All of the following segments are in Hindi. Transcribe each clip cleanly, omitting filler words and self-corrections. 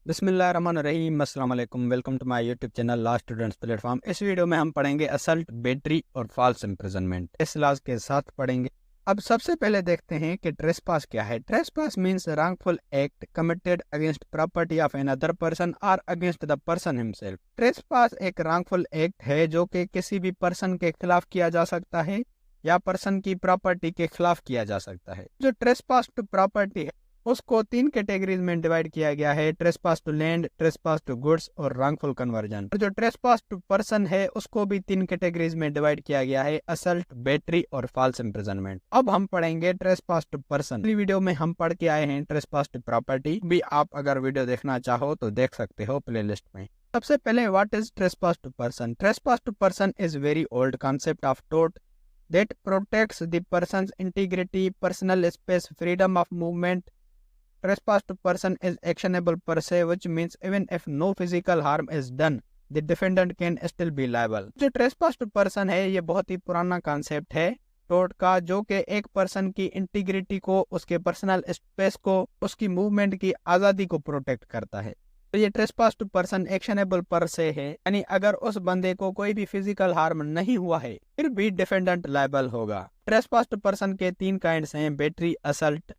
बिस्मिल्लाहिर्रहमानिर्रहीम, अस्सलाम वालेकुम। Welcome to my YouTube channel law students platform. इस वीडियो में हम पढ़ेंगे असल्ट, बेट्री और फॉल्स इम्प्रिजनमेंट। इस लॉज के साथ पढ़ेंगे। अब सबसे पहले देखते हैं कि ट्रेसपास क्या है। Trespass means wrongful act committed against property of an other person और against the person himself. Trespass एक रॉन्गफुल एक्ट है जो कि किसी भी पर्सन के खिलाफ किया जा सकता है या पर्सन की प्रॉपर्टी के खिलाफ किया जा सकता है। जो ट्रेसपास टू प्रॉपर्टी है उसको 3 कैटेगरीज में डिवाइड किया गया है: trespass to land, trespass to goods और रॉन्गफुल कन्वर्जन। और जो ट्रेसपास टू पर्सन है उसको भी 3 कैटेगरीज में डिवाइड किया गया है: असल्ट, बेट्री और फॉल्स इम्प्रिजनमेंट। अब हम पढ़ेंगे ट्रेसपास टू पर्सन। इस वीडियो में हम पढ़ के आए हैं ट्रेसपास टू प्रॉपर्टी। भी आप अगर वीडियो देखना चाहो तो देख सकते हो प्लेलिस्ट में। सबसे पहले what is trespass to person? Trespass to person is very old concept of tort that protects the person's integrity, personal space, freedom of movement. Trespass to person is actionable per se, which means even if no physical harm is done, the defendant can still be liable. जो trespass to person है ये बहुत ही पुराना कॉन्सेप्ट है टोर्ट का, जो कि एक पर्सन की इंटीग्रिटी को, उसके पर्सनल स्पेस को, उसकी मूवमेंट की आज़ादी को प्रोटेक्ट करता है। तो ये ट्रेसपास टू पर्सन एक्शनेबल पर से है, यानी अगर उस बंदे को कोई भी फिजिकल हार्म नहीं हुआ है फिर भी डिफेंडेंट लायबल होगा। ट्रेसपास टू पर्सन के 3 काइंड्स हैं: बेट्री, असल्ट,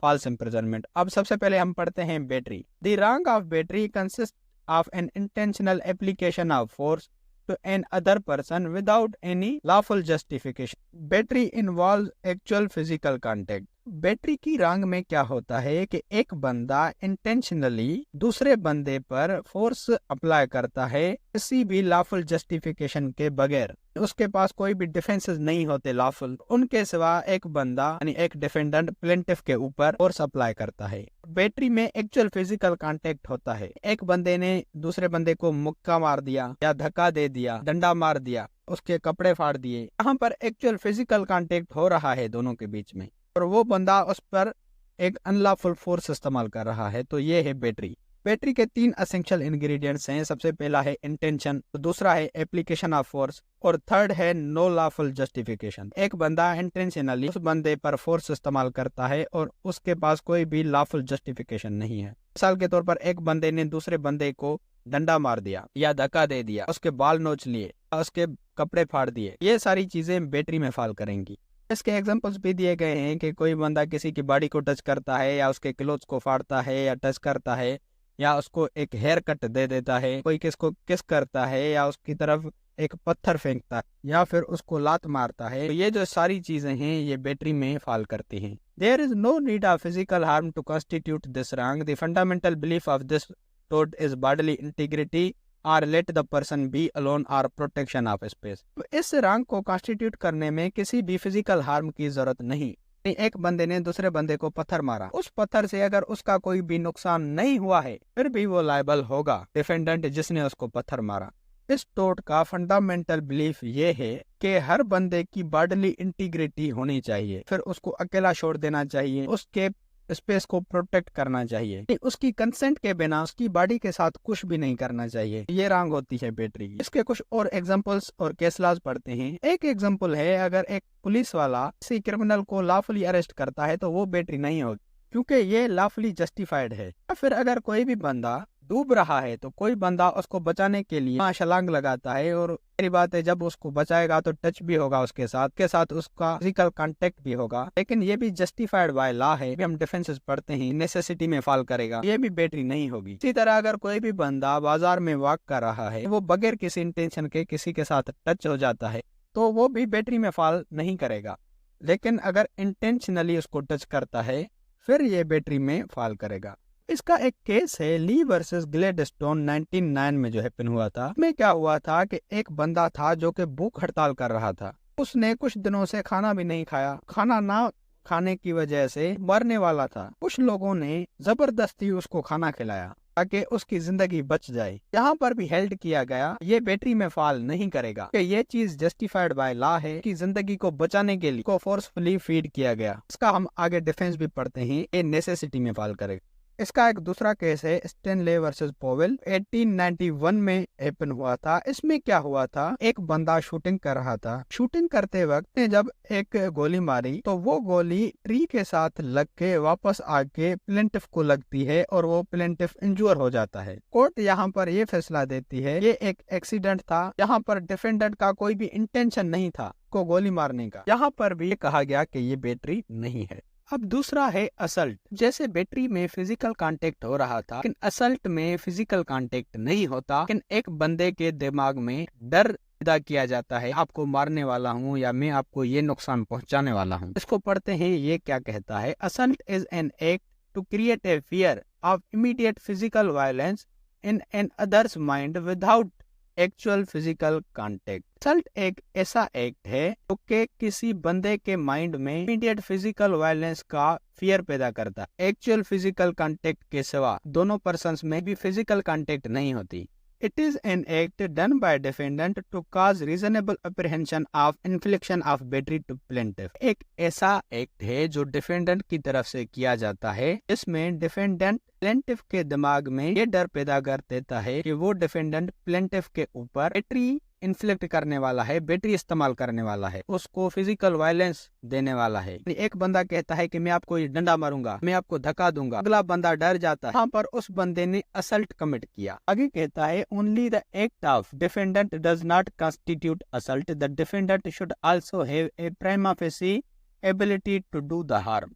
फॉल्स इम्प्रिजनमेंट। अब सबसे पहले हम पढ़ते हैं battery. The wrong of battery consist of an intentional application of force to an other person without any lawful justification. Battery involves actual physical contact. Battery की रंग में क्या होता है कि एक बंदा इंटेंशनली दूसरे बंदे पर फोर्स अप्लाई करता है किसी भी लॉफुल जस्टिफिकेशन के बगैर। उसके पास कोई भी डिफेंसेस नहीं होते लॉफुल, उनके सिवा एक बंदा यानी एक डिफेंडेंट प्लेंटिफ के ऊपर फोर्स अप्लाई करता है। बैटरी में एक्चुअल फिजिकल कांटेक्ट होता है। एक बंदे ने दूसरे बंदे को मुक्का मार दिया या धक्का दे दिया, डंडा मार दिया, उसके कपड़े फाड़ दिए, यहाँ पर एक्चुअल फिजिकल कांटेक्ट हो रहा है दोनों के बीच में, और वो बंदा उस पर एक अनलॉफुल फोर्स इस्तेमाल कर रहा है। तो ये है बैटरी। बैटरी के 3 एसेंशियल इंग्रेडिएंट्स हैं। सबसे पहला है इंटेंशन, तो दूसरा है एप्लीकेशन ऑफ फोर्स और थर्ड है नो लॉफुल जस्टिफिकेशन। एक बंदा इंटेंशनली उस बंदे पर फोर्स इस्तेमाल करता है और उसके पास कोई भी लॉफुल जस्टिफिकेशन नहीं है। मिसाल के तौर पर एक बंदे ने दूसरे बंदे को डंडा मार दिया या धक्का दे दिया, उसके बाल नोच लिए, उसके कपड़े फाड़ दिए, ये सारी चीजें बैटरी में फॉल करेंगी। इसके एग्जांपल्स भी दिए गए हैं कि कोई बंदा किसी की बॉडी को टच करता है या उसके क्लोथ्स को फाड़ता है या टच करता है या उसको एक हेयर कट दे देता है, कोई किसको किस करता है या उसकी तरफ एक पत्थर फेंकता है या फिर उसको लात मारता है। तो ये जो सारी चीजें हैं ये बैटरी में फॉल करती हैं। There is no need of physical harm to constitute this wrong. The fundamental belief of this tort is bodily integrity और let the person be alone और प्रोटेक्शन ऑफ स्पेस। इस रंग को कॉन्स्टिट्यूट करने में किसी भी फिजिकल हार्म की जरूरत नहीं। एक बंदे ने दूसरे बंदे को पत्थर मारा, उस पत्थर से अगर उसका कोई भी नुकसान नहीं हुआ है फिर भी वो लायबल होगा, डिफेंडेंट जिसने उसको पत्थर मारा। इस टोर्ट का फंडामेंटल बिलीफ ये है कि हर बंदे की बॉडीली इंटीग्रिटी होनी चाहिए, फिर उसको अकेला छोड़ देना चाहिए, उसके स्पेस को प्रोटेक्ट करना चाहिए, उसकी कंसेंट के बिना उसकी बॉडी के साथ कुछ भी नहीं करना चाहिए। ये रॉन्ग होती है बैटरी। इसके कुछ और एग्जांपल्स और केस लॉज पढ़ते हैं। एक एग्जांपल है, अगर एक पुलिस वाला किसी क्रिमिनल को लॉफुली अरेस्ट करता है तो वो बैटरी नहीं होगी क्योंकि ये लॉफुली जस्टिफाइड है। फिर अगर कोई भी बंदा डूब रहा है तो कोई बंदा उसको बचाने के लिए छलांग लगाता है, और मेरी बात है जब उसको बचाएगा तो टच भी होगा उसके साथ उसका फिजिकल कांटेक्ट भी होगा, लेकिन ये भी जस्टिफाइड बाय लॉ है। हम डिफेंसेस पढ़ते हैं, नेसेसिटी में फॉल करेगा, ये भी बैटरी नहीं होगी। इसी तरह अगर कोई भी बंदा बाजार में वॉक कर रहा है, वो बगैर किसी इंटेंशन के किसी के साथ टच हो जाता है तो वो भी बैटरी में फॉल नहीं करेगा, लेकिन अगर इंटेंशनली उसको टच करता है फिर ये बैटरी में फॉल करेगा। इसका एक केस है ली वर्सेस ग्लेडस्टोन 1909 में जो हैपन हुआ था। में क्या हुआ था कि एक बंदा था जो कि भूख हड़ताल कर रहा था। उसने कुछ दिनों से खाना भी नहीं खाया, खाना ना खाने की वजह से मरने वाला था। कुछ लोगों ने जबरदस्ती उसको खाना खिलाया ताकि उसकी जिंदगी बच जाए। यहाँ पर भी हेल्ड किया गया ये बैटरी में फॉल नहीं करेगा कि ये चीज जस्टिफाइड बाय लॉ है कि जिंदगी को बचाने के लिए को फोर्सफुली फीड किया गया। इसका हम आगे डिफेंस भी पढ़ते हैं, ये नेसेसिटी में फॉल करेगा। इसका एक दूसरा केस है स्टेनले वर्सेस पोवेल, 1891 में हैपन हुआ था। इसमें क्या हुआ था, एक बंदा शूटिंग कर रहा था। शूटिंग करते वक्त जब एक गोली मारी तो वो गोली ट्री के साथ लग के वापस आके प्लेंटिफ को लगती है और वो प्लेंटिफ इंजूर हो जाता है। कोर्ट यहाँ पर ये फैसला देती है ये एक एक्सीडेंट था, यहाँ पर डिफेंडेंट का कोई भी इंटेंशन नहीं था को गोली मारने का। यहाँ पर भी कहा गया कि ये बैटरी नहीं है। अब दूसरा है असल्ट। जैसे बैटरी में फिजिकल कांटेक्ट हो रहा था, लेकिन असल्ट में फिजिकल कांटेक्ट नहीं होता, लेकिन एक बंदे के दिमाग में डर पैदा किया जाता है, आपको मारने वाला हूँ या मैं आपको ये नुकसान पहुंचाने वाला हूँ। इसको पढ़ते हैं, ये क्या कहता है। Assault is an act to create a fear of immediate physical violence in an others mind without actual physical contact. Assault एक ऐसा एक्ट है जो कि किसी बंदे के माइंड में इमीडिएट फिजिकल वायलेंस का फियर पैदा करता है। एक्चुअल फिजिकल कांटेक्ट के सिवा दोनों पर्सन्स में भी फिजिकल कांटेक्ट नहीं होती। It is an act done by defendant to cause reasonable apprehension of infliction of battery to plaintiff। एक ऐसा एक्ट है जो डिफेंडेंट की तरफ से किया जाता है, इसमें डिफेंडेंट प्लेंटिफ के दिमाग में ये डर पैदा कर देता है कि वो डिफेंडेंट प्लेंटिफ के ऊपर बैटरी इन्फ्लिक्ट करने वाला है, बैटरी इस्तेमाल करने वाला है, उसको फिजिकल वायलेंस देने वाला है। एक बंदा कहता है कि मैं आपको ये डंडा मारूंगा, मैं आपको धक्का दूंगा, अगला बंदा डर जाता है, यहाँ पर उस बंदे ने असल्ट कमिट किया। आगे कहता है only the act of defendant does not constitute assault, the defendant should also have a prima facie ability to do the harm.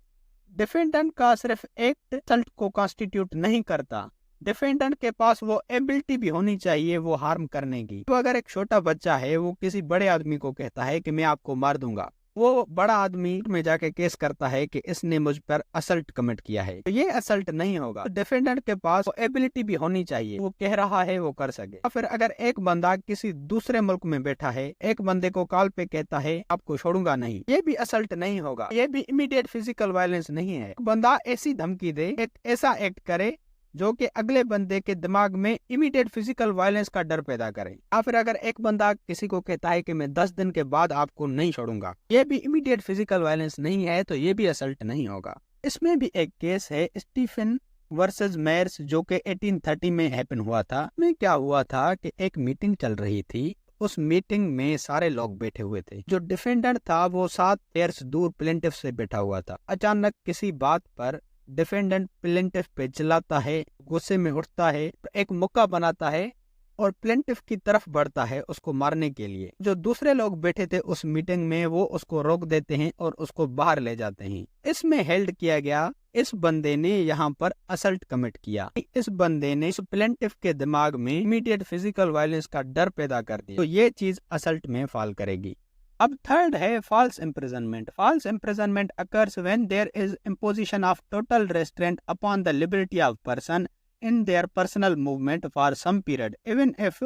Defendant का सिर्फ एक्ट असल्ट को कॉन्स्टिट्यूट नहीं करता, डिफेंडेंट के पास वो एबिलिटी भी होनी चाहिए वो हार्म करने की। तो अगर एक छोटा बच्चा है वो किसी बड़े आदमी को कहता है कि मैं आपको मार दूंगा, वो बड़ा आदमी में जाके केस करता है कि इसने मुझ पर असल्ट कमिट किया है, तो ये असल्ट नहीं होगा। तो डिफेंडेंट के पास वो एबिलिटी भी होनी चाहिए, वो कह रहा है वो कर सके। फिर अगर एक बंदा किसी दूसरे मुल्क में बैठा है, एक बंदे को कॉल पे कहता है आपको छोड़ूंगा नहीं, ये भी असल्ट नहीं होगा, ये भी इमीडिएट फिजिकल वायलेंस नहीं है। बंदा ऐसी धमकी दे, एक ऐसा एक्ट करे जो कि अगले बंदे के दिमाग में इमीडिएट फिजिकल वायलेंस का डर पैदा करे। या फिर अगर एक बंदा किसी को कहता है कि मैं 10 दिन के बाद आपको नहीं छोड़ूंगा, ये भी इमीडिएट फिजिकल वायलेंस नहीं है, तो ये भी असल्ट नहीं होगा। इसमें भी एक केस है स्टीफन वर्सेस मेयर्स जो कि 1830 में हैपन हुआ था। में क्या हुआ था कि एक मीटिंग चल रही थी, उस मीटिंग में सारे लोग बैठे हुए थे। जो डिफेंडेंट था वो 7 पेयर्स दूर प्लेंटिफ से बैठा हुआ था। अचानक किसी बात पर डिफेंडेंट प्लेंटिफ पे चिल्लाता है, गुस्से में उठता है, एक मौका बनाता है और प्लेंटिफ की तरफ बढ़ता है उसको मारने के लिए। जो दूसरे लोग बैठे थे उस मीटिंग में वो उसको रोक देते हैं और उसको बाहर ले जाते हैं। इसमें हेल्ड किया गया इस बंदे ने यहाँ पर असल्ट कमिट किया। इस बंदे ने इस प्लेंटिफ के दिमाग में इमीडिएट फिजिकल वायलेंस का डर पैदा कर दिया, तो ये चीज असल्ट में फॉल करेगी। अब थर्ड है false imprisonment. False imprisonment occurs when there is imposition of total restraint upon the liberty of person in their personal movement for some period, even if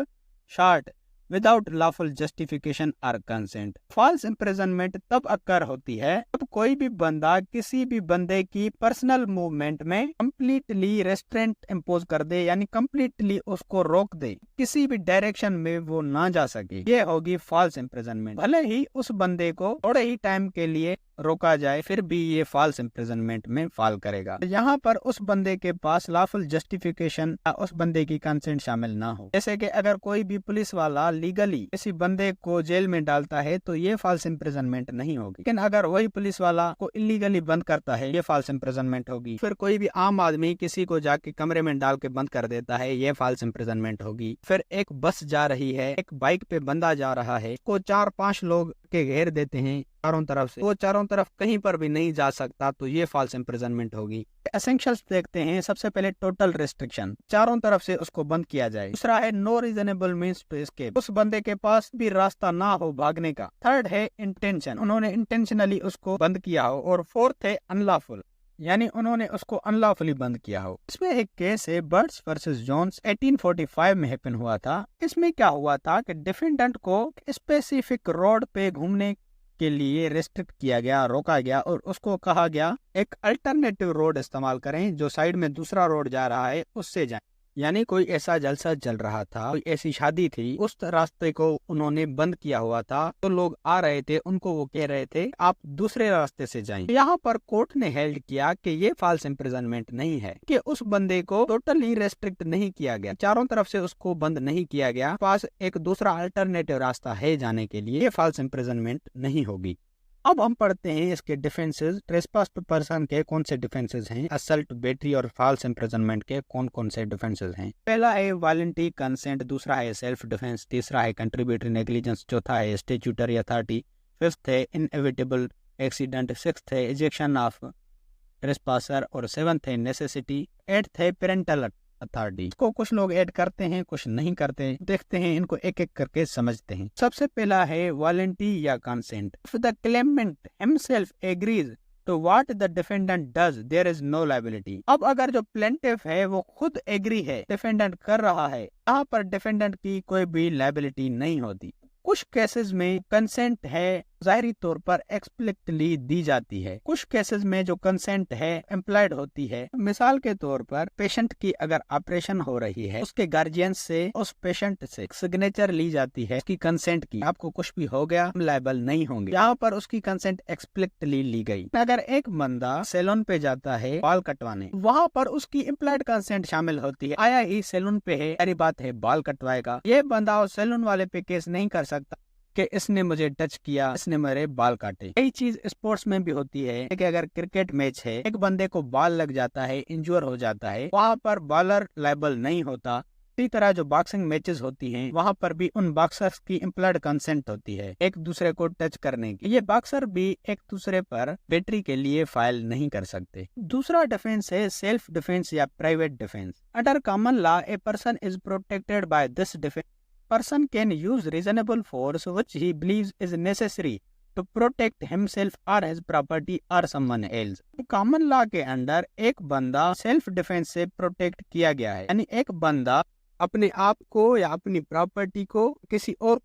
short, without lawful justification or consent। False imprisonment तब अक्कर होती है जब कोई भी बंदा किसी भी बंदे की पर्सनल मूवमेंट में कंप्लीटली रेस्ट्रेंट इम्पोज कर दे, यानी कंप्लीटली उसको रोक दे, किसी भी डायरेक्शन में वो ना जा सके, ये होगी फॉल्स इम्प्रिजनमेंट। भले ही उस बंदे को थोड़े ही टाइम के लिए रोका जाए, फिर भी ये फॉल्स इम्प्रिजनमेंट में फॉल करेगा। यहाँ पर उस बंदे के पास लॉफुल जस्टिफिकेशन या उस बंदे की कंसेंट शामिल ना हो। जैसे कि अगर कोई भी पुलिस वाला लीगली किसी बंदे को जेल में डालता है तो ये फॉल्स इम्प्रिजनमेंट नहीं होगी, लेकिन अगर वही पुलिस वाला को इलीगली बंद करता है ये फॉल्स इम्प्रिजनमेंट होगी। फिर कोई भी आम आदमी किसी को जाके कमरे में डाल के बंद कर देता है, ये फॉल्स इम्प्रिजनमेंट होगी। फिर एक बस जा रही है, एक बाइक पे बंदा जा रहा है, को 4-5 लोग के घेर देते हैं चारों तरफ से, वो चारों तरफ कहीं पर भी नहीं जा सकता, तो ये फॉल्स इम्प्रिजनमेंट होगी। एसेंशियल्स देखते हैं। सबसे पहले टोटल रेस्ट्रिक्शन, चारों तरफ से उसको बंद किया जाए। दूसरा है no reasonable means to escape, उस बंदे के पास भी रास्ता ना हो भागने का। थर्ड है इंटेंशन, उन्होंने इंटेंशनली उसको बंद किया हो। और फोर्थ है अनलॉफुल, यानी उन्होंने उसको अनलॉफुली बंद किया हो। इसमें एक केस है बर्ड्स वर्सेस जोन्स, 1845 में हैपन हुआ था। इसमें क्या हुआ था कि डिफेंडेंट को स्पेसिफिक रोड पे घूमने के लिए रेस्ट्रिक्ट किया गया, रोका गया और उसको कहा गया एक अल्टरनेटिव रोड इस्तेमाल करें, जो साइड में दूसरा रोड जा रहा है उससे जाएं। यानी कोई ऐसा जलसा चल रहा था, कोई ऐसी शादी थी, उस रास्ते को उन्होंने बंद किया हुआ था, तो लोग आ रहे थे, उनको वो कह रहे थे आप दूसरे रास्ते से जाएं। यहाँ पर कोर्ट ने हेल्ड किया कि ये फॉल्स इम्प्रिजनमेंट नहीं है, कि उस बंदे को टोटली रेस्ट्रिक्ट नहीं किया गया, चारों तरफ से उसको बंद नहीं किया गया, पास एक दूसरा अल्टरनेटिव रास्ता है जाने के लिए, ये फॉल्स इम्प्रिजनमेंट नहीं होगी। अब हम पढ़ते हैं इसके डिफेंसेस। ट्रेसपास टू पर्सन के कौन से डिफेंसेस हैं, असल्ट, बैटरी और फॉल्स इम्प्रिजनमेंट के कौन कौन से डिफेंसेस हैं। पहला है वॉलंटरी कंसेंट, दूसरा है सेल्फ डिफेंस, तीसरा है कंट्रीब्यूटरी नेग्लिजेंस, चौथा है स्टैट्यूटरी अथॉरिटी, फिफ्थ है इनएविटेबल एक्सीडेंट, सिक्स्थ है इजेक्शन ऑफ ट्रेसपासर और सेवंथ है नेसेसिटी, एट्थ है पेरेंटल अथॉरिटी। इसको कुछ लोग ऐड करते हैं, कुछ नहीं करते। देखते हैं, इनको एक एक करके समझते हैं। सबसे पहला है वॉलंटरी या consent. If the claimant himself agrees to what the defendant does there is no liability. अब अगर जो प्लेंटिफ है वो खुद एग्री है, डिफेंडेंट कर रहा है, यहाँ पर डिफेंडेंट की कोई भी लायबिलिटी नहीं होती। कुछ केसेस में कंसेंट है जाहिरी तौर पर एक्सप्लिसिटली दी जाती है, कुछ केसेस में जो कंसेंट है एम्प्लॉयड होती है। मिसाल के तौर पर पेशेंट की अगर ऑपरेशन हो रही है, उसके गार्जियन से उस पेशेंट से सिग्नेचर ली जाती है उसकी कंसेंट की, आपको कुछ भी हो गया हम लायबल नहीं होंगे, यहाँ पर उसकी कंसेंट एक्सप्लिसिटली ली गई। अगर एक बंदा सैलून पे जाता है बाल कटवाने, वहाँ पर उसकी इम्प्लॉयड कंसेंट शामिल होती है, आया ही सैलून पे है, सारी बात है बाल कटवाएगा, ये बंदा उस सैलून वाले पे केस नहीं कर सकता कि इसने मुझे टच किया, इसने मेरे बाल काटे। यही चीज स्पोर्ट्स में भी होती है कि अगर क्रिकेट मैच है, एक बंदे को बाल लग जाता है, इंज्योर हो जाता है, वहाँ पर बॉलर लायबल नहीं होता। इसी तरह जो बॉक्सिंग मैचेस होती हैं, वहाँ पर भी उन बॉक्सर्स की इम्प्लॉयड कंसेंट होती है एक दूसरे को टच करने की। ये बॉक्सर भी एक दूसरे पर बैटरी के लिए फाइल नहीं कर सकते। दूसरा डिफेंस है सेल्फ डिफेंस या private defence. Under common law a person is protected by this defence. Person can use reasonable force which he believes is necessary to protect himself or his property or someone else. Common law के अंडर एक बंदा सेल्फ डिफेंस से प्रोटेक्ट किया गया है, यानी एक बंदा अपने आप को या अपनी प्रॉपर्टी को किसी और,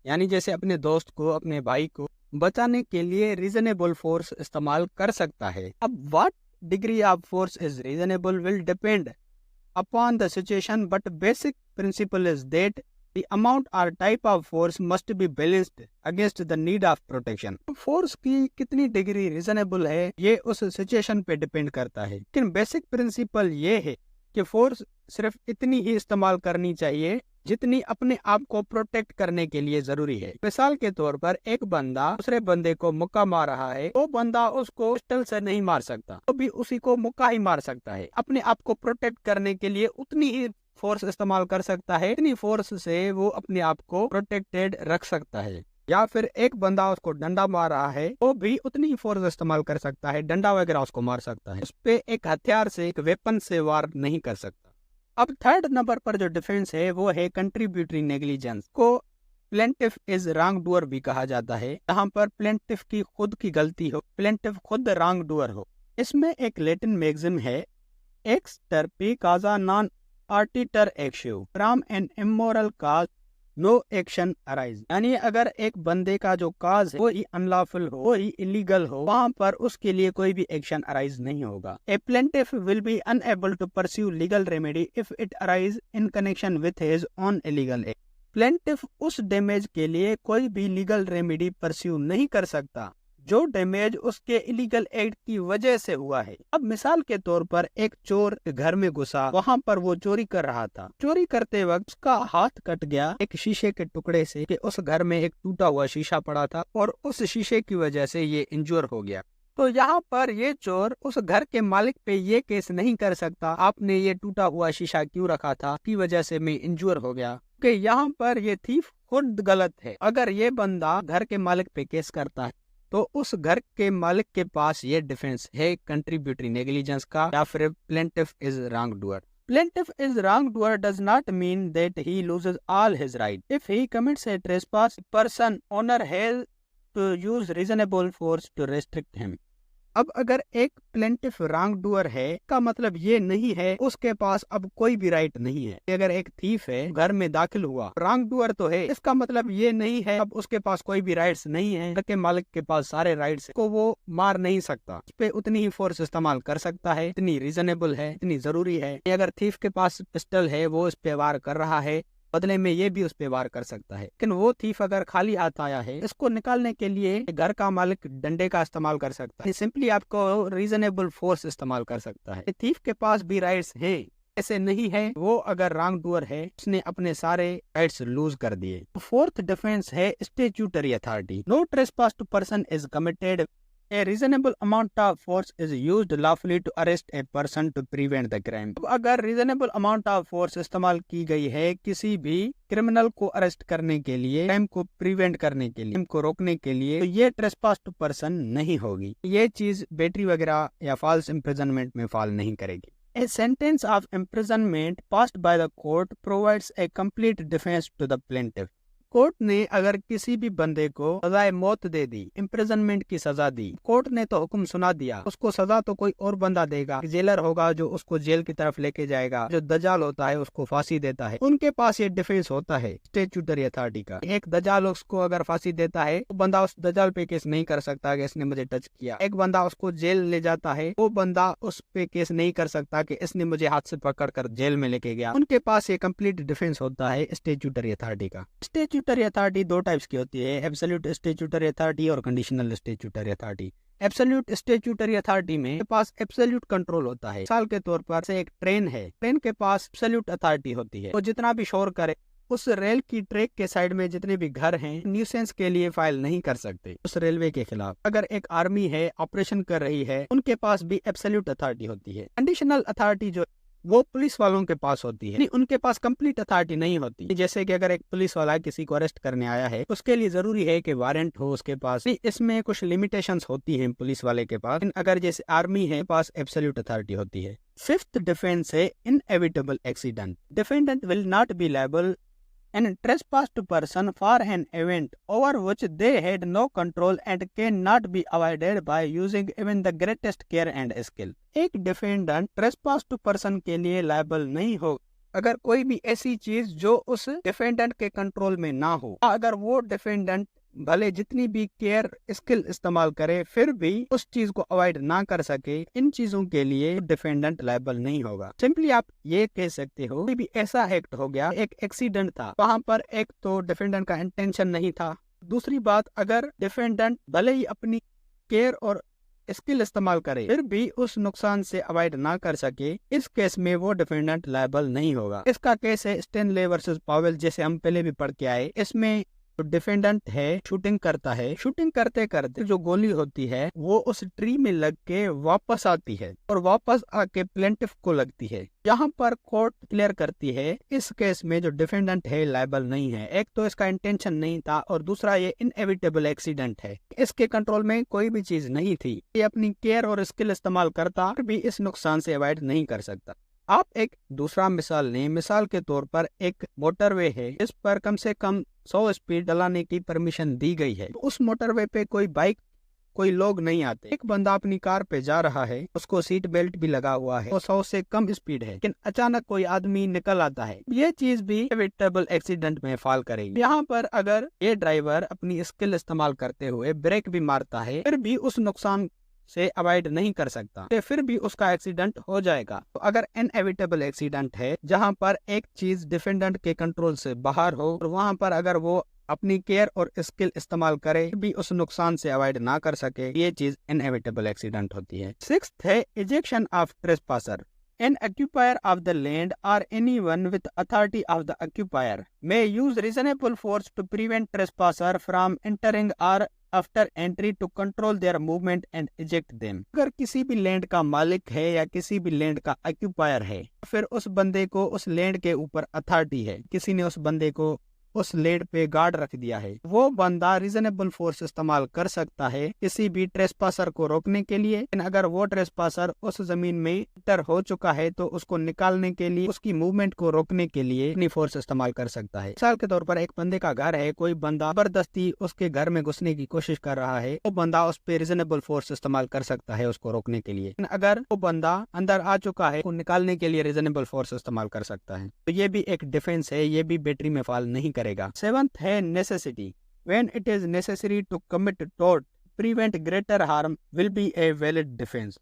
यानी जैसे अपने दोस्त को, अपने भाई को बचाने के लिए रीजनेबल फोर्स इस्तेमाल कर सकता है। अब what degree of force is reasonable will depend upon the situation, but basic principle is that the amount or type of force must be balanced against the need of protection. Force की कितनी डिग्री रिजनेबल है ये उस सिचुएशन पे डिपेंड करता है, लेकिन बेसिक प्रिंसिपल ये है कि फोर्स सिर्फ इतनी ही इस्तेमाल करनी चाहिए जितनी अपने आप को प्रोटेक्ट करने के लिए जरूरी है। मिसाल के तौर पर एक बंदा दूसरे बंदे को मुक्का मार रहा है, वो बंदा उसको पिस्टल से नहीं मार सकता, तो भी उसी को मुक्का ही मार सकता है। अपने आप को प्रोटेक्ट करने के लिए उतनी ही फोर्स इस्तेमाल कर सकता है, इतनी फोर्स से वो अपने आप को प्रोटेक्टेड रख सकता है। या फिर एक बंदा उसको डंडा मार रहा है, वो भी उतनी ही फोर्स इस्तेमाल कर सकता है, डंडा वगैरह उसको मार सकता है, उस पे एक हथियार से, एक वेपन से वार नहीं कर सकता। अब थर्ड नंबर पर जो डिफेंस है वो है कंट्रीब्यूटरी नेग्लिजेंस को प्लेंटिफ इज रॉन्ग डूअर भी कहा जाता है। यहाँ पर प्लेंटिफ की खुद की गलती हो, प्लेंटिफ खुद रॉन्ग डूअर हो। इसमें एक लैटिन मैगजिम है, ex turpi causa non oritur actio from an immoral cause no action arise, यानी अगर एक बंदे का जो काज है वो ही अनलॉफुल हो, वो ही इलीगल हो, वहाँ पर उसके लिए कोई भी एक्शन अराइज नहीं होगा। A plaintiff will be unable to pursue legal remedy if it arise in connection with his own illegal act. Plaintiff उस डैमेज के लिए कोई भी लीगल रेमेडी परस्यू नहीं कर सकता जो डैमेज उसके इलीगल एक्ट की वजह से हुआ है। अब मिसाल के तौर पर एक चोर घर में घुसा, वहाँ पर वो चोरी कर रहा था, चोरी करते वक्त उसका हाथ कट गया एक शीशे के टुकड़े से, कि उस घर में एक टूटा हुआ शीशा पड़ा था और उस शीशे की वजह से ये इंज्योर हो गया। तो यहाँ पर ये चोर उस घर के मालिक पे ये केस नहीं कर सकता, आपने ये टूटा हुआ शीशा क्यों रखा था, की वजह से मैं इंज्योर हो गया, कि यहाँ पर ये थीफ खुद गलत है। अगर ये बंदा घर के मालिक पे केस करता है तो उस घर के मालिक के पास ये डिफेंस है कंट्रीब्यूटरी नेग्लिजेंस का, या फिर plaintiff is wrong doer. Plaintiff is wrongdoer does not mean that he loses all his right. If he commits a trespass, person owner has to use reasonable force to restrict him. अब अगर एक प्लेंटिफ रॉन्ग डूअर है का मतलब ये नहीं है उसके पास अब कोई भी राइट नहीं है। अगर एक थीफ है घर में दाखिल हुआ, रॉन्ग डूअर तो है, इसका मतलब ये नहीं है अब उसके पास कोई भी राइट्स नहीं है, घर के मालिक के पास सारे राइट्स को वो मार नहीं सकता, उस पे उतनी ही फोर्स इस्तेमाल कर सकता है, इतनी रीजनेबल है, इतनी जरूरी है। अगर थीफ के पास पिस्टल है, वो इस पे वार कर रहा है, बदले में ये भी उस पे वार कर सकता है। लेकिन वो थीफ अगर खाली हाथ आया है, इसको निकालने के लिए घर का मालिक डंडे का इस्तेमाल कर सकता है, सिंपली आपको रीजनेबल फोर्स इस्तेमाल कर सकता है। थीफ के पास भी राइट्स है, ऐसे नहीं है वो अगर रॉन्ग डूअर है उसने अपने सारे राइट्स लूज कर दिए। फोर्थ डिफेंस है statutory authority. No trespass to person is committed, A reasonable amount of force is used lawfully to arrest a person to prevent the crime। अब अगर reasonable amount of force इस्तेमाल की गई है किसी भी क्रिमिनल को अरेस्ट करने के लिए, क्राइम को प्रिवेंट करने के लिए, क्राइम को रोकने के लिए, तो ये ट्रेसपास टू पर्सन नहीं होगी। ये चीज बैटरी वगैरह या फॉल्स इम्प्रिजनमेंट में फॉल नहीं करेगी। A sentence of imprisonment passed by the court provides a complete defense to the plaintiff। Court ने अगर किसी भी बंदे को सजाए मौत दे दी, इम्प्रिजनमेंट की सजा दी, कोर्ट ने तो हुक्म सुना दिया, उसको सजा तो कोई और बंदा देगा, जेलर होगा जो उसको जेल की तरफ लेके जाएगा, जो दजाल होता है उसको फांसी देता है, उनके पास ये डिफेंस होता है स्टैट्यूटरी अथॉरिटी का। एक दजाल उसको अगर फांसी देता है, वो बंदा उस दजाल पे केस नहीं कर सकता कि इसने मुझे टच किया। एक बंदा उसको जेल ले जाता है, वो बंदा उस पे केस नहीं कर सकता कि इसने मुझे हाथ से पकड़ कर जेल में लेके गया। उनके पास ये कंप्लीट डिफेंस होता है स्टैट्यूटरी अथॉरिटी का। स्टैट्यूटरी अथॉरिटी दो टाइप्स की होती है, एब्सोल्यूट स्टैट्यूटरी अथॉरिटी और conditional statutory authority. Absolute statutory authority में पास एब्सोल्यूट कंट्रोल होता है। मिसाल के तौर पर से एक ट्रेन है, ट्रेन के पास एब्सोल्यूट अथॉरिटी होती है, वो जितना भी शोर करे उस रेल की ट्रैक के साइड में जितने भी घर हैं न्यूसेंस के लिए फाइल नहीं कर सकते उस रेलवे के खिलाफ। अगर एक आर्मी है ऑपरेशन कर रही है, उनके पास भी एब्सोल्यूट अथॉरिटी होती है। कंडीशनल अथॉरिटी जो वो पुलिस वालों के पास होती है, उनके पास कंप्लीट अथॉरिटी नहीं होती। जैसे कि अगर एक पुलिस वाला किसी को अरेस्ट करने आया है, उसके लिए जरूरी है कि वारंट हो उसके पास, इसमें कुछ लिमिटेशंस होती हैं पुलिस वाले के पास। अगर जैसे आर्मी है पास एब्सोल्यूट अथॉरिटी होती है। फिफ्थ डिफेंस है inevitable accident. Defendant will not be liable and trespassed person for an event over which they had no control and cannot be avoided by using even the greatest care and skill। एक डिफेंडेंट ट्रेसपास टू पर्सन के लिए लायबल नहीं हो अगर कोई भी ऐसी चीज जो उस डिफेंडेंट के कंट्रोल में ना हो। अगर वो डिफेंडेंट भले जितनी भी केयर स्किल इस्तेमाल करे फिर भी उस चीज को अवॉइड ना कर सके, इन चीजों के लिए डिफेंडेंट लायबल नहीं होगा। सिंपली आप ये कह सकते हो कोई भी ऐसा एक्ट हो गया, एक एक्सीडेंट था, वहाँ पर एक तो डिफेंडेंट का इंटेंशन नहीं था, दूसरी बात अगर डिफेंडेंट भले ही अपनी केयर और स्किल इस्तेमाल करे फिर भी उस नुकसान से अवॉइड ना कर सके, इस केस में वो डिफेंडेंट लायबल नहीं होगा। इसका केस है स्टेनले वर्सेस पावेल, जैसे हम पहले भी पढ़ के आए। इसमें तो डिफेंडेंट है शूटिंग करता है, शूटिंग करते करते जो गोली होती है वो उस ट्री में लग के वापस आती है और वापस आके प्लेंटिफ को लगती है। यहाँ पर कोर्ट क्लियर करती है इस केस में जो डिफेंडेंट है लायबल नहीं है। एक तो इसका इंटेंशन नहीं था और दूसरा ये इनएविटेबल एक्सीडेंट है, इसके कंट्रोल में कोई भी चीज नहीं थी, ये अपनी केयर और स्किल इस्तेमाल करता फिर भी इस नुकसान से अवॉइड नहीं कर सकता। आप एक दूसरा मिसाल लें, मिसाल के तौर पर एक मोटरवे है, इस पर कम से कम 100 स्पीड चलाने की परमिशन दी गई है। उस मोटरवे पे कोई बाइक कोई लोग नहीं आते, एक बंदा अपनी कार पे जा रहा है, उसको सीट बेल्ट भी लगा हुआ है, 100 से कम स्पीड है, लेकिन अचानक कोई आदमी निकल आता है, ये चीज भी इनएविटेबल एक्सीडेंट में फॉल करेगी। यहाँ पर अगर ये ड्राइवर अपनी स्किल इस्तेमाल करते हुए ब्रेक भी मारता है फिर भी उस नुकसान से अवॉइड नहीं कर सकता, तो फिर भी उसका एक्सीडेंट हो जाएगा। तो अगर इनएविटेबल एक्सीडेंट है जहां पर एक चीज डिफेंडेंट के कंट्रोल से बाहर हो और वहां पर अगर वो अपनी केयर और स्किल इस्तेमाल करे भी उस नुकसान से अवॉइड ना कर सके, ये चीज इनएविटेबल एक्सीडेंट होती है। सिक्स्थ है ejection of trespasser. An occupier of the land or anyone with authority of the occupier may use reasonable force to prevent trespasser from entering or after entry to control their movement and eject them। अगर किसी भी लैंड का मालिक है या किसी भी लैंड का ऑक्यूपायर है, फिर उस बंदे को उस लैंड के ऊपर अथॉरिटी है, किसी ने उस बंदे को उस लेड पे गार्ड रख दिया है, वो बंदा रीजनेबल फोर्स इस्तेमाल कर सकता है किसी भी ट्रेसपासर को रोकने के लिए। लेकिन अगर वो ट्रेसपासर उस जमीन में एंटर हो चुका है तो उसको निकालने के लिए, उसकी मूवमेंट को रोकने के लिए अपनी फोर्स इस्तेमाल कर सकता है। मिसाल के तौर पर एक बंदे का घर है, कोई बंदा जबरदस्ती उसके घर में घुसने की कोशिश कर रहा है, वो बंदा उस पे रीजनेबल फोर्स इस्तेमाल कर सकता है उसको रोकने के लिए। अगर वो बंदा अंदर आ चुका है, उसको निकालने के लिए रीजनेबल फोर्स इस्तेमाल कर सकता है। तो ये भी एक डिफेंस है, ये भी बैटरी में फॉल नहीं करेगा। 7th है necessity. When it is necessary to commit tort prevent greater harm will be a valid defence.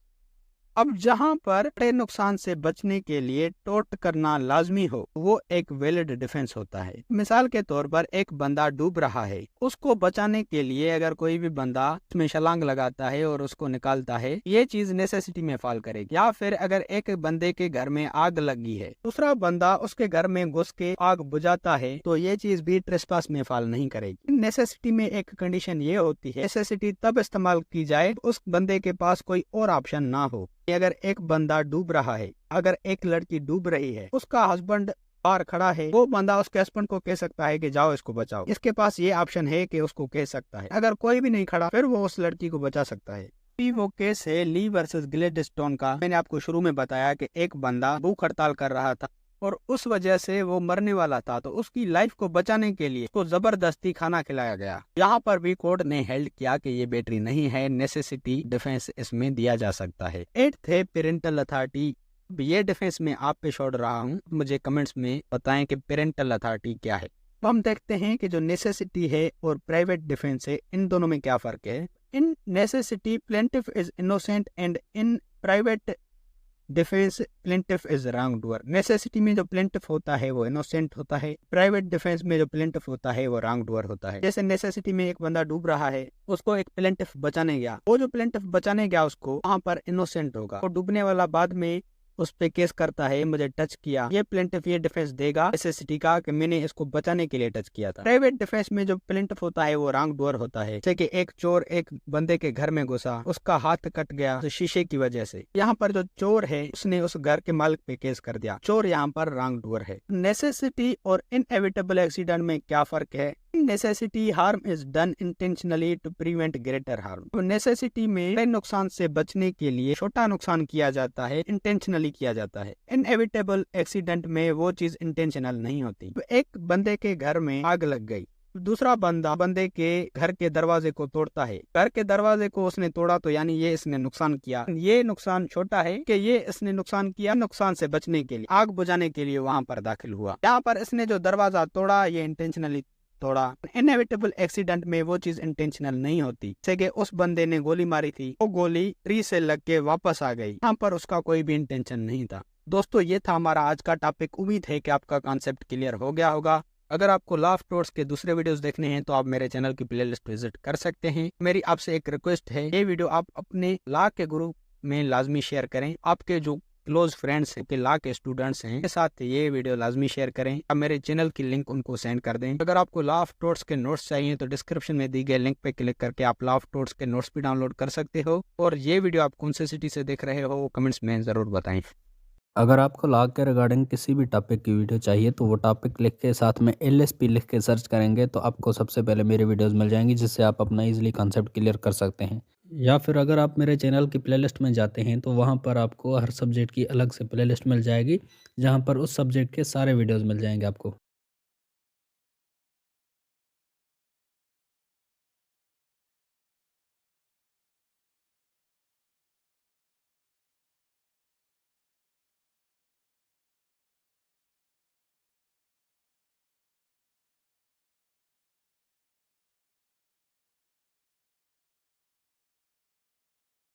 अब जहां पर बड़े नुकसान से बचने के लिए टोर्ट करना लाजमी हो, वो एक वैलिड डिफेंस होता है। मिसाल के तौर पर एक बंदा डूब रहा है, उसको बचाने के लिए अगर कोई भी बंदा उसमें छलांग लगाता है और उसको निकालता है, ये चीज नेसेसिटी में फॉल करेगी। या फिर अगर एक बंदे के घर में आग लगी है, दूसरा बंदा उसके घर में घुस के आग बुझाता है, तो ये चीज भी ट्रेसपास में फॉल नहीं करेगी। नेसेसिटी में एक कंडीशन ये होती है, नेसेसिटी तब इस्तेमाल की जाए उस बंदे के पास कोई और ऑप्शन ना हो। अगर एक बंदा डूब रहा है, अगर एक लड़की डूब रही है, उसका हस्बैंड बाहर खड़ा है, वो बंदा उसके हस्बैंड को कह सकता है कि जाओ इसको बचाओ। इसके पास ये ऑप्शन है कि उसको कह सकता है। अगर कोई भी नहीं खड़ा, फिर वो उस लड़की को बचा सकता है। वो केस है ली वर्सेस ग्लेडस्टोन का। मैंने आपको शुरू में बताया कि एक बंदा भूख हड़ताल कर रहा था और उस वजह से वो मरने वाला था, तो उसकी लाइफ को बचाने के लिए उसको जबरदस्ती खाना खिलाया गया। यहाँ पर भी कोर्ट ने हेल्ड किया कि ये बैटरी नहीं है, नेसेसिटी डिफेंस इसमें दिया जा सकता है। 8th है पेरेंटल अथॉरिटी। ये डिफेंस में आप पे छोड़ रहा हूँ, मुझे कमेंट्स में बताएं कि पेरेंटल अथॉरिटी क्या है। तो हम देखते हैं कि जो नेसेसिटी है और प्राइवेट डिफेंस है, इन दोनों में क्या फर्क है। In necessity plaintiff is innocent and in private defence plaintiff is wrong doer. Necessity में जो प्लेंटिफ होता है वो इनोसेंट होता है, प्राइवेट डिफेंस में जो प्लेंटिफ होता है वो रॉन्ग डूअर होता है। जैसे नेसेसिटी में एक बंदा डूब रहा है, उसको एक प्लेंटिफ बचाने गया, वो जो प्लेंटिफ बचाने गया उसको वहां पर इनोसेंट होगा, वो डूबने वाला बाद में उस पे केस करता है, मुझे टच किया, ये प्लेंटिफ ये डिफेंस देगा नेसेसिटी का कि मैंने इसको बचाने के लिए टच किया था। प्राइवेट डिफेंस में जो प्लेंटिफ होता है वो रॉन्ग डूअर होता है। जैसे कि एक चोर एक बंदे के घर में घुसा, उसका हाथ कट गया तो शीशे की वजह से, यहाँ पर जो चोर है उसने उस घर के मालिक पे केस कर दिया, चोर यहाँ पर रॉन्ग डूअर है। नेसेसिटी और इनएविटेबल एक्सीडेंट में क्या फर्क है। Necessity harm is done intentionally to prevent greater harm. तो नेसेसिटी में बड़े नुकसान से बचने के लिए छोटा नुकसान किया जाता है, इंटेंशनली किया जाता है। इनएविटेबल एक्सीडेंट में वो चीज इंटेंशनल नहीं होती। तो एक बंदे के घर में आग लग गई, दूसरा बंदा बंदे के घर के दरवाजे को तोड़ता है, घर के दरवाजे को उसने तोड़ा तो यानी ये इसने नुकसान किया। ये नुकसान छोटा है कि ये इसने नुकसान किया नुकसान से बचने के लिए, आग बुझाने के लिए वहां पर दाखिल हुआ। यहाँ पर इसने जो दरवाजा तोड़ा ये इंटेंशनली तोड़ा। इनएविटेबल एक्सीडेंट में वो चीज इंटेंशनल नहीं होती। जैसे कि उस बंदे ने गोली मारी थी, वो गोली ट्री से लग के वापस आ गई, यहाँ पर उसका कोई भी इंटेंशन नहीं था। दोस्तों ये था हमारा आज का टॉपिक। उम्मीद है कि आपका कॉन्सेप्ट क्लियर हो गया होगा। अगर आपको लॉ ऑफ टॉर्ट्स के दूसरे वीडियोस देखने हैं तो आप मेरे चैनल की प्लेलिस्ट विजिट कर सकते हैं। मेरी आपसे एक रिक्वेस्ट है, ये वीडियो आप अपने लॉ के ग्रुप में लाजमी शेयर करें। आपके जो क्लोज फ्रेंड्स के लॉ के स्टूडेंट्स हैं के साथ ये वीडियो लाजमी शेयर करें। अब मेरे चैनल की लिंक उनको सेंड कर दें। अगर आपको लॉ ऑफ टॉर्ट्स के नोट्स चाहिए तो डिस्क्रिप्शन में दी गए लिंक पे क्लिक करके आप लॉ ऑफ टॉर्ट्स के नोट्स भी डाउनलोड कर सकते हो। और ये वीडियो आप कौन सी सिटी से देख रहे हो वो कमेंट्स में जरूर बताएं। अगर आपको लॉ के रिगार्डिंग किसी भी टॉपिक की वीडियो चाहिए तो वो टॉपिक लिख के साथ में LSP लिख के सर्च करेंगे तो आपको सबसे पहले मेरे वीडियोस मिल जाएंगी, जिससे आप अपना इजीली कॉन्सेप्ट क्लियर कर सकते हैं। या फिर अगर आप मेरे चैनल की प्लेलिस्ट में जाते हैं तो वहाँ पर आपको हर सब्जेक्ट की अलग से प्लेलिस्ट मिल जाएगी, जहाँ पर उस सब्जेक्ट के सारे वीडियोज़ मिल जाएंगे आपको।